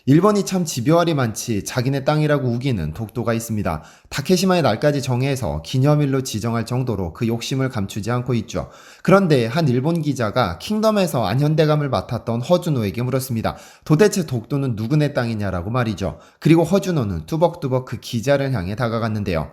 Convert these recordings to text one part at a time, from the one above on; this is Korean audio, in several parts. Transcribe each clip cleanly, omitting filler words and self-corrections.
일본이 참 집요할이 많지 자기네 땅이라고 우기는 독도가 있습니다. 다케시마의 날까지 정해서 기념일로 지정할 정도로 그 욕심을 감추지 않고 있죠. 그런데 한 일본 기자가 킹덤에서 안현대감을 맡았던 허준호에게 물었습니다. 도대체 독도는 누구네 땅이냐라고 말이죠. 그리고 허준호는 뚜벅뚜벅 그 기자를 향해 다가갔는데요.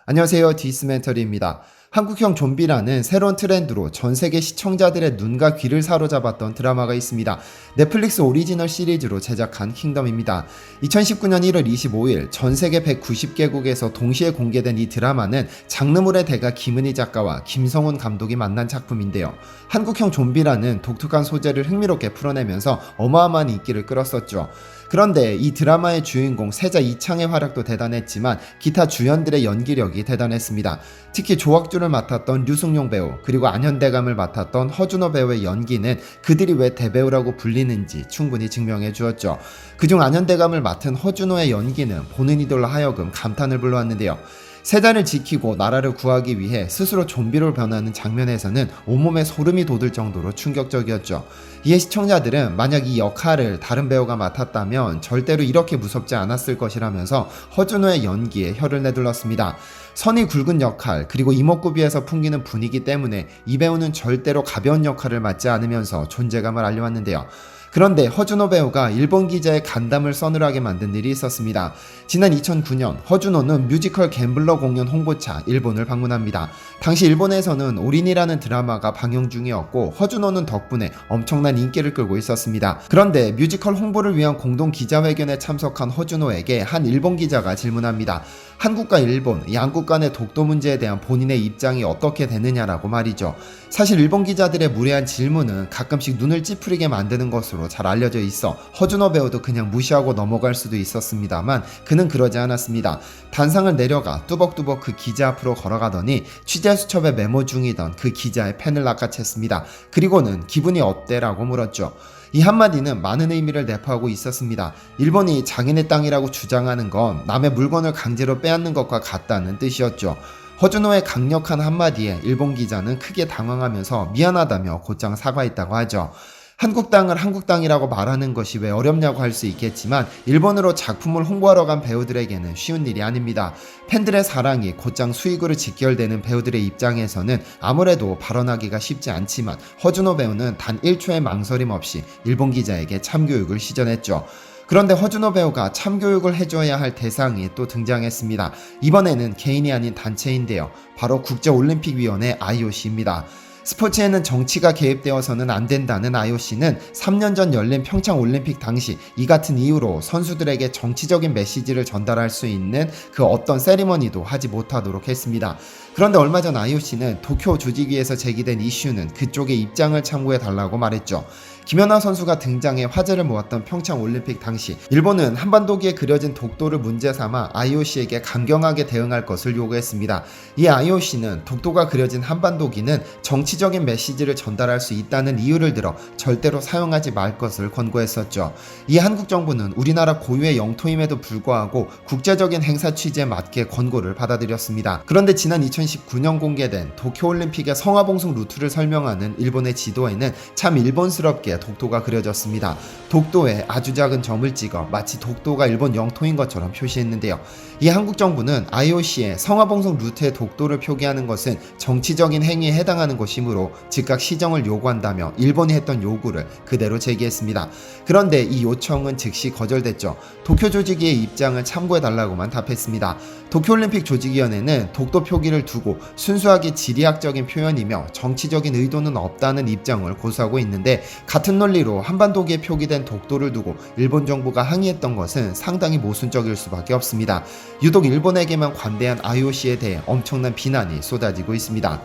안녕하세요, 디스멘터리입니다. 한국형 좀비라는 새로운 트렌드로 전 세계 시청자들의 눈과 귀를 사로잡았던 드라마가 있습니다. 넷플릭스 오리지널 시리즈로 제작한 킹덤입니다. 2019년 1월 25일 전 세계 190개국에서 동시에 공개된 이 드라마는 장르물의 대가 김은희 작가와 김성훈 감독이 만난 작품인데요. 한국형 좀비라는 독특한 소재를 흥미롭게 풀어내면서 어마어마한 인기를 끌었었죠. 그런데 이 드라마의 주인공 세자 이창의 활약도 대단했지만 기타 주연들의 연기력이 대단했습니다. 특히 조학주를 맡았던 류승룡 배우, 그리고 안현대감을 맡았던 허준호 배우의 연기는 그들이 왜 대배우라고 불리는지 충분히 증명해 주었죠. 그중 안현대감을 맡은 허준호의 연기는 보는 이들로 하여금 감탄을 불러왔는데요. 세자를 지키고 나라를 구하기 위해 스스로 좀비로 변하는 장면에서는 온몸에 소름이 돋을 정도로 충격적이었죠. 이에 시청자들은 만약 이 역할을 다른 배우가 맡았다면 절대로 이렇게 무섭지 않았을 것이라면서 허준호의 연기에 혀를 내둘렀습니다. 선이 굵은 역할, 그리고 이목구비에서 풍기는 분위기 때문에 이 배우는 절대로 가벼운 역할을 맡지 않으면서 존재감을 알려왔는데요. 그런데 허준호 배우가 일본 기자의 간담을 서늘하게 만든 일이 있었습니다. 지난 2009년 허준호는 뮤지컬 갬블러 공연 홍보차 일본을 방문합니다. 당시 일본에서는 올인이라는 드라마가 방영 중이었고 허준호는 덕분에 엄청난 인기를 끌고 있었습니다. 그런데 뮤지컬 홍보를 위한 공동 기자회견에 참석한 허준호에게 한 일본 기자가 질문합니다. 한국과 일본, 양국 간의 독도 문제에 대한 본인의 입장이 어떻게 되느냐라고 말이죠. 사실 일본 기자들의 무례한 질문은 가끔씩 눈을 찌푸리게 만드는 것으로 잘 알려져 있어 허준호 배우도 그냥 무시하고 넘어갈 수도 있었습니다만 그는 그러지 않았습니다. 단상을 내려가 뚜벅뚜벅 그 기자 앞으로 걸어가더니 취재 수첩에 메모 중이던 그 기자의 펜을 낚아챘습니다. 그리고는 기분이 어때라고 물었죠. 이 한마디는 많은 의미를 내포하고 있었습니다. 일본이 자기네 땅이라고 주장하는 건 남의 물건을 강제로 빼앗는 것과 같다는 뜻이었죠. 허준호의 강력한 한마디에 일본 기자는 크게 당황하면서 미안하다며 곧장 사과했다고 하죠. 한국 땅을 한국 땅이라고 말하는 것이 왜 어렵냐고 할 수 있겠지만 일본으로 작품을 홍보하러 간 배우들에게는 쉬운 일이 아닙니다. 팬들의 사랑이 곧장 수익으로 직결되는 배우들의 입장에서는 아무래도 발언하기가 쉽지 않지만 허준호 배우는 단 1초의 망설임 없이 일본 기자에게 참교육을 시전했죠. 그런데 허준호 배우가 참교육을 해줘야 할 대상이 또 등장했습니다. 이번에는 개인이 아닌 단체인데요. 바로 국제올림픽위원회 IOC입니다. 스포츠에는 정치가 개입되어서는 안 된다는 IOC는 3년 전 열린 평창올림픽 당시 이 같은 이유로 선수들에게 정치적인 메시지를 전달할 수 있는 그 어떤 세리머니도 하지 못하도록 했습니다. 그런데 얼마 전 IOC는 도쿄 조직위에서 제기된 이슈는 그쪽의 입장을 참고해 달라고 말했죠. 김연아 선수가 등장해 화제를 모았던 평창올림픽 당시 일본은 한반도기에 그려진 독도를 문제 삼아 IOC에게 강경하게 대응할 것을 요구했습니다. 이 IOC는 독도가 그려진 한반도기는 정치적인 메시지를 전달할 수 있다는 이유를 들어 절대로 사용하지 말 것을 권고했었죠. 이 한국 정부는 우리나라 고유의 영토임에도 불구하고 국제적인 행사 취지에 맞게 권고를 받아들였습니다. 그런데 지난 2019년 공개된 도쿄올림픽의 성화봉송 루트를 설명하는 일본의 지도에는 참 일본스럽게 독도가 그려졌습니다. 독도에 아주 작은 점을 찍어 마치 독도가 일본 영토인 것처럼 표시했는데요. 이 한국 정부는 IOC의 성화봉송 루트의 독도를 표기하는 것은 정치적인 행위에 해당하는 것이므로 즉각 시정을 요구한다며 일본이 했던 요구를 그대로 제기했습니다. 그런데 이 요청은 즉시 거절됐죠. 도쿄 조직위의 입장을 참고해달라고만 답했습니다. 도쿄올림픽 조직위원회는 독도 표기를 두고 순수하게 지리학적인 표현이며 정치적인 의도는 없다는 입장을 고수하고 있는데 같은 논리로 한반도기에 표기된 독도를 두고 일본 정부가 항의했던 것은 상당히 모순적일 수밖에 없습니다. 유독 일본에게만 관대한 IOC에 대해 엄청난 비난이 쏟아지고 있습니다.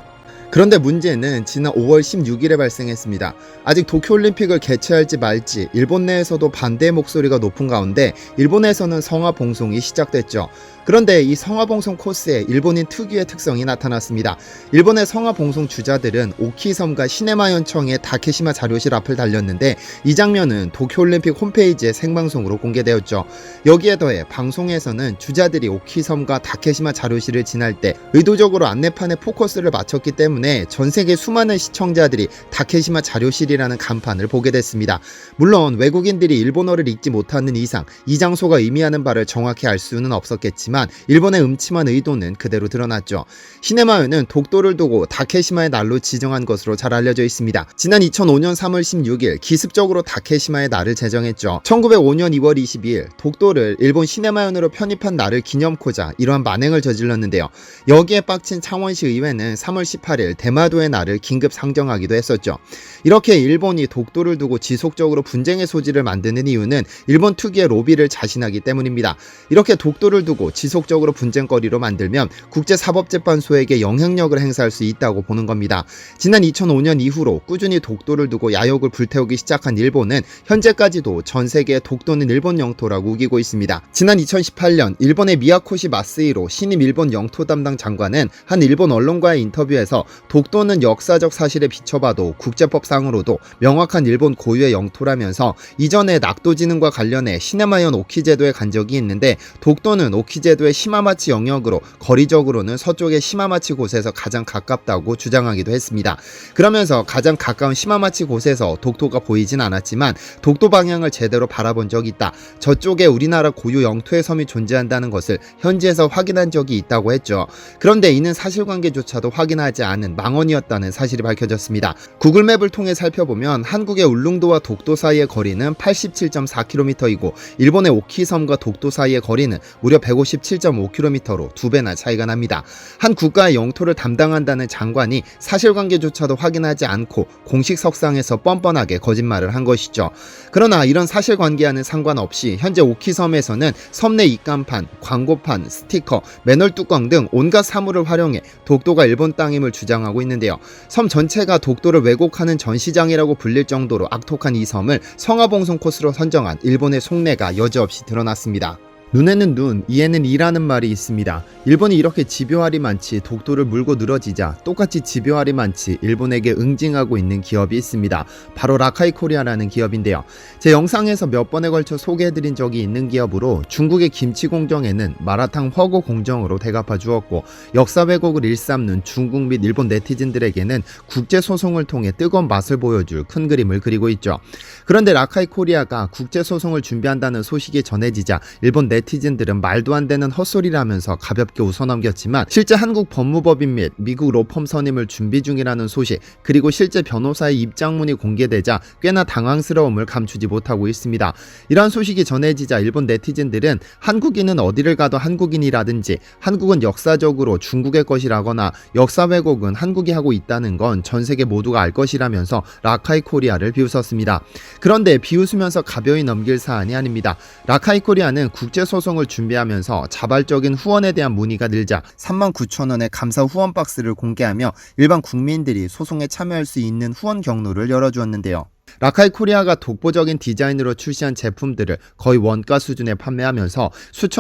그런데 문제는 지난 5월 16일에 발생했습니다. 아직 도쿄올림픽을 개최할지 말지 일본 내에서도 반대의 목소리가 높은 가운데 일본에서는 성화봉송이 시작됐죠. 그런데 이 성화봉송 코스에 일본인 특유의 특성이 나타났습니다. 일본의 성화봉송 주자들은 오키섬과 시네마현청의 다케시마 자료실 앞을 달렸는데 이 장면은 도쿄올림픽 홈페이지에 생방송으로 공개되었죠. 여기에 더해 방송에서는 주자들이 오키섬과 다케시마 자료실을 지날 때 의도적으로 안내판에 포커스를 맞췄기 때문에 전 세계 수많은 시청자들이 다케시마 자료실이라는 간판을 보게 됐습니다. 물론 외국인들이 일본어를 읽지 못하는 이상 이 장소가 의미하는 바를 정확히 알 수는 없었겠지만 일본의 음침한 의도는 그대로 드러났죠. 시네마현은 독도를 두고 다케시마의 날로 지정한 것으로 잘 알려져 있습니다. 지난 2005년 3월 16일 기습적으로 다케시마의 날을 제정했죠. 1905년 2월 22일 독도를 일본 시네마현으로 편입한 날을 기념코자 이러한 만행을 저질렀는데요. 여기에 빡친 창원시 의회는 3월 18일 대마도의 날을 긴급 상정하기도 했었죠. 이렇게 일본이 독도를 두고 지속적으로 분쟁의 소지를 만드는 이유는 일본 특유의 로비를 자신하기 때문입니다. 이렇게 독도를 두고 지속적으로 분쟁거리로 만들면 국제사법재판소에게 영향력을 행사할 수 있다고 보는 겁니다. 지난 2005년 이후로 꾸준히 독도를 두고 야욕을 불태우기 시작한 일본은 현재까지도 전 세계의 독도는 일본 영토라고 우기고 있습니다. 지난 2018년 일본의 미야코시 마스히로 신임 일본 영토 담당 장관은 한 일본 언론과의 인터뷰에서 독도는 역사적 사실에 비춰봐도 국제법상으로도 명확한 일본 고유의 영토라면서 이전에 낙도지능과 관련해 시네마현 오키제도에 간 적이 있는데 독도는 오키제도의 시마마치 영역으로 거리적으로는 서쪽의 시마마치 곳에서 가장 가깝다고 주장하기도 했습니다. 그러면서 가장 가까운 시마마치 곳에서 독도가 보이진 않았지만 독도 방향을 제대로 바라본 적이 있다. 저쪽에 우리나라 고유 영토의 섬이 존재한다는 것을 현지에서 확인한 적이 있다고 했죠. 그런데 이는 사실관계조차도 확인하지 않은 망언이었다는 사실이 밝혀졌습니다. 구글맵을 통해 살펴보면 한국의 울릉도와 독도 사이의 거리는 87.4km이고 일본의 오키섬과 독도 사이의 거리는 무려 157.5km로 2배나 차이가 납니다. 한 국가의 영토를 담당한다는 장관이 사실관계조차도 확인하지 않고 공식 석상에서 뻔뻔하게 거짓말을 한 것이죠. 그러나 이런 사실관계와는 상관없이 현재 오키섬에서는 섬 내 입간판, 광고판, 스티커, 맨홀 뚜껑 등 온갖 사물을 활용해 독도가 일본 땅임을 주장하고 있는데요. 섬 전체가 독도를 왜곡하는 전시장이라고 불릴 정도로 악독한 이 섬을 성화봉송 코스로 선정한 일본의 속내가 여지없이 드러났습니다. 눈에는 눈, 이에는 이라는 말이 있습니다. 일본이 이렇게 집요할이 많지 독도를 물고 늘어지자 똑같이 집요할이 많지 일본에게 응징하고 있는 기업이 있습니다. 바로 라카이 코리아라는 기업인데요. 제 영상에서 몇 번에 걸쳐 소개해드린 적이 있는 기업으로 중국의 김치 공정에는 마라탕 허거 공정으로 대갚아 주었고 역사 왜곡을 일삼는 중국 및 일본 네티즌들에게는 국제소송을 통해 뜨거운 맛을 보여줄 큰 그림을 그리고 있죠. 그런데 라카이 코리아가 국제소송을 준비한다는 소식이 전해지자 일본 네티즌들은 말도 안 되는 헛소리라면서 가볍게 웃어넘겼지만 실제 한국 법무법인 및 미국 로펌 선임을 준비 중이라는 소식 그리고 실제 변호사의 입장문이 공개되자 꽤나 당황스러움을 감추지 못하고 있습니다. 이러한 소식이 전해지자 일본 네티즌들은 한국인은 어디를 가도 한국인이라든지 한국은 역사적으로 중국의 것이라거나 역사 왜곡은 한국이 하고 있다는 건 전 세계 모두가 알 것이라면서 라카이 코리아를 비웃었습니다. 그런데 비웃으면서 가벼이 넘길 사안이 아닙니다. 라카이 코리아는 국제소송을 준비하면서 자발적인 후원에 대한 문의가 늘자 39,000원의 감사 후원 박스를 공개하며 일반 국민들이 소송에 참여할 수 있는 후원 경로를 열어주었는데요. 라카이 코리아가 독보적인 디자인으로 출시한 제품들을 거의 원가 수준에 판매하면서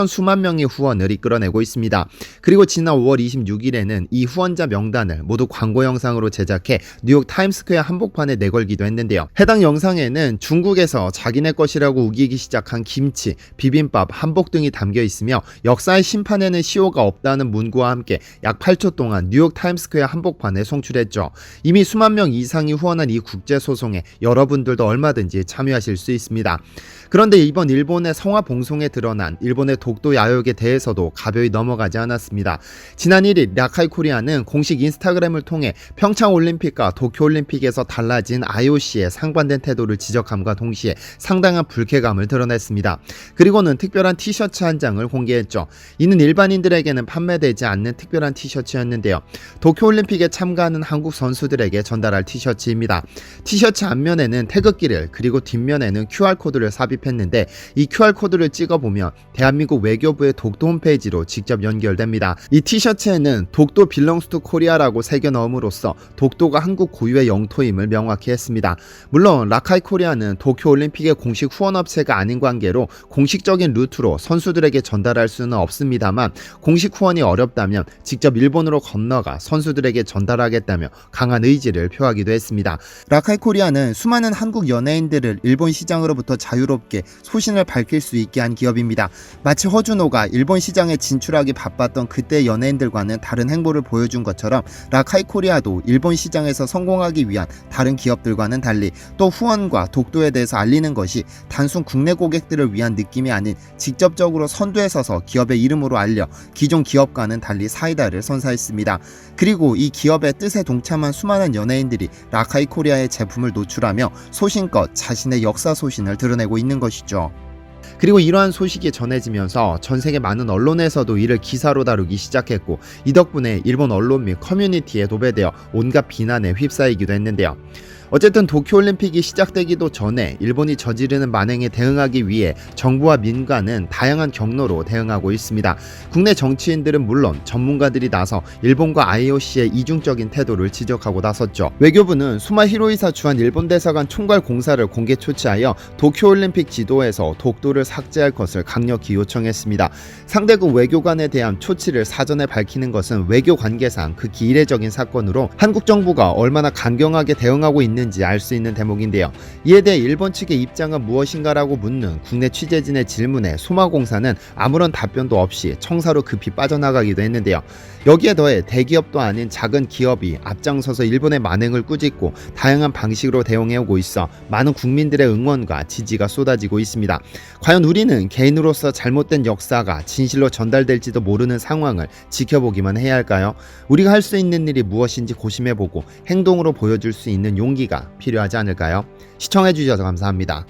수만 명의 후원을 이끌어내고 있습니다. 그리고 지난 5월 26일에는 이 후원자 명단을 모두 광고 영상으로 제작해 뉴욕 타임스퀘어 한복판에 내걸기도 했는데요. 해당 영상에는 중국에서 자기네 것이라고 우기기 시작한 김치, 비빔밥, 한복 등이 담겨 있으며 역사의 심판에는 시효가 없다는 문구와 함께 약 8초 동안 뉴욕 타임스퀘어 한복판에 송출했죠. 이미 수만 명 이상이 후원한 이 국제소송에 여러분들도 얼마든지 참여하실 수 있습니다. 그런데 이번 일본의 성화봉송에 드러난 일본의 독도 야욕에 대해서도 가벼이 넘어가지 않았습니다. 지난 1일 라카이 코리아는 공식 인스타그램을 통해 평창올림픽과 도쿄올림픽에서 달라진 IOC의 상반된 태도를 지적함과 동시에 상당한 불쾌감을 드러냈습니다. 그리고는 특별한 티셔츠 한 장을 공개했죠. 이는 일반인들에게는 판매되지 않는 특별한 티셔츠였는데요. 도쿄올림픽에 참가하는 한국 선수들에게 전달할 티셔츠입니다. 티셔츠 앞면에는 태극기를 그리고 뒷면에는 QR코드를 삽입 가입했는데 이 QR코드를 찍어보면 대한민국 외교부의 독도 홈페이지로 직접 연결됩니다. 이 티셔츠에는 독도 belongs to Korea라고 새겨 넣음으로써 독도가 한국 고유의 영토임을 명확히 했습니다. 물론 라카이 코리아는 도쿄올림픽의 공식 후원업체가 아닌 관계로 공식적인 루트로 선수들에게 전달할 수는 없습니다만 공식 후원이 어렵다면 직접 일본으로 건너가 선수들에게 전달하겠다며 강한 의지를 표하기도 했습니다. 라카이 코리아는 수많은 한국 연예인들을 일본 시장으로부터 자유롭게 소신을 밝힐 수 있게 한 기업입니다. 마치 허준호가 일본 시장에 진출하기 바빴던 그때 연예인들과는 다른 행보를 보여준 것처럼 라카이 코리아도 일본 시장에서 성공하기 위한 다른 기업들과는 달리 또 후원과 독도에 대해서 알리는 것이 단순 국내 고객들을 위한 느낌이 아닌 직접적으로 선두에 서서 기업의 이름으로 알려 기존 기업과는 달리 사이다를 선사했습니다. 그리고 이 기업의 뜻에 동참한 수많은 연예인들이 라카이 코리아의 제품을 노출하며 소신껏 자신의 역사 소신을 드러내고 있는 것이죠. 그리고 이러한 소식이 전해지면서 전 세계 많은 언론에서도 이를 기사로 다루기 시작했고 이 덕분에 일본 언론 및 커뮤니티에 도배되어 온갖 비난에 휩싸이기도 했는데요. 어쨌든 도쿄올림픽이 시작되기도 전에 일본이 저지르는 만행에 대응하기 위해 정부와 민간은 다양한 경로로 대응하고 있습니다. 국내 정치인들은 물론 전문가들이 나서 일본과 IOC의 이중적인 태도를 지적하고 나섰죠. 외교부는 수마 히로이사 주한 일본 대사관 총괄 공사를 공개 초치하여 도쿄올림픽 지도에서 독도를 삭제할 것을 강력히 요청했습니다. 상대국 외교관에 대한 초치를 사전에 밝히는 것은 외교 관계상 극히 이례적인 사건으로 한국 정부가 얼마나 강경하게 대응하고 있는지 알 수 있는 대목인데요. 이에 대해 일본 측의 입장은 무엇인가라고 묻는 국내 취재진의 질문에 소마공사는 아무런 답변도 없이 청사로 급히 빠져나가기도 했는데요. 여기에 더해 대기업도 아닌 작은 기업이 앞장서서 일본의 만행을 꾸짖고 다양한 방식으로 대응해오고 있어 많은 국민들의 응원과 지지가 쏟아지고 있습니다. 과연 우리는 개인으로서 잘못된 역사가 진실로 전달될지도 모르는 상황을 지켜보기만 해야 할까요? 우리가 할 수 있는 일이 무엇인지 고심해보고 행동으로 보여줄 수 있는 용기가 필요하지 않을까요? 시청해주셔서 감사합니다.